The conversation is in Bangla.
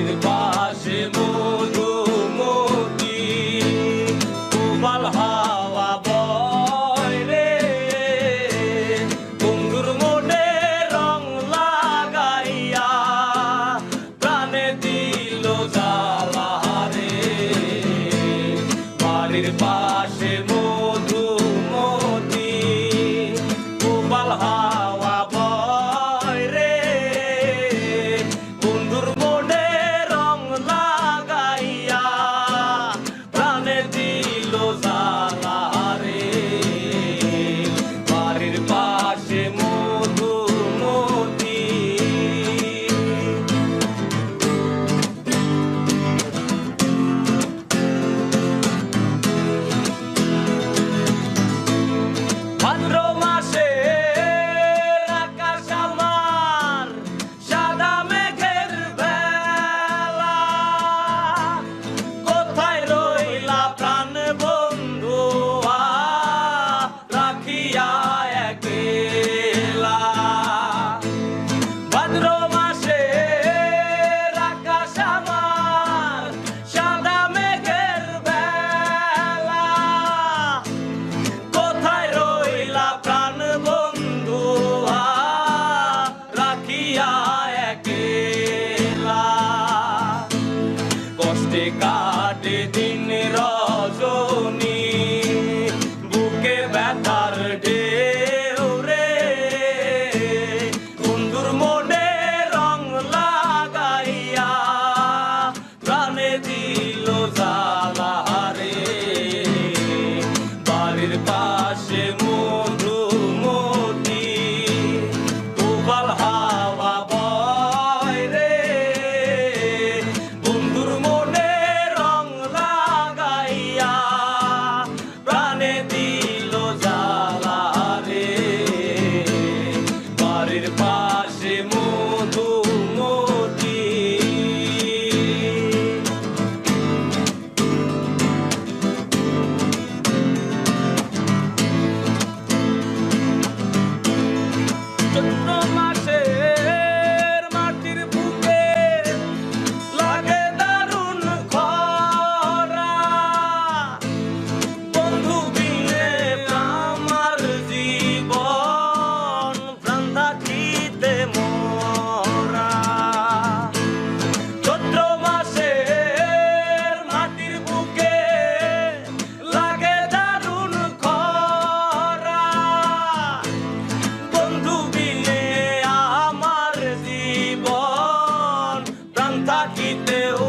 বাড়ির পাশে মধুমতি উবাল হাওয়া বয় রে বন্ধুর মনে রং লাগাইয়া প্রাণে দিল জ্বালা রে বাড়ির পাশে মধুমতি উবাল হাওয়া বয় রে বন্ধুর মনে রং লাগাইয়া প্রাণে দিল জ্বালা রে বাড়ির পাশে মধুমতি ভাদ্র মাসে আকাশ আমার সাদা মেঘের বেলা কোথায় রইলা প্রাণ বন্ধু রাখিয়া একলা ভাদ্র মাসে আকাশ আমার সাদা মেঘের বেলা কোথায় রইলা প্রাণ বন্ধু রাখিয়া একলা কষ্টে কাটে দিন রজনী বুকে ব্যথার ঢেউ রে বন্ধুর মনে রং লাগাইয়া প্রাণে দিল জ্বালা রে বাড়ির পাশে মধুমতি উবাল হাওয়া বয় রে বন্ধুর মনে রং লাগাইয়া প্রাণে দিল জ্বালা রে বাড়ির পাশে মধুমতি চৈত্র মাসের মাটির বুকে লাগে দারুণ খরা বন্ধু বিনে আমার জীবন প্রাণ থাকিতে মরা চৈত্র মাসের মাটির বুকে লাগে দারুণ খরা বন্ধু বিনে আমার জীবন প্রাণ থাকিতেও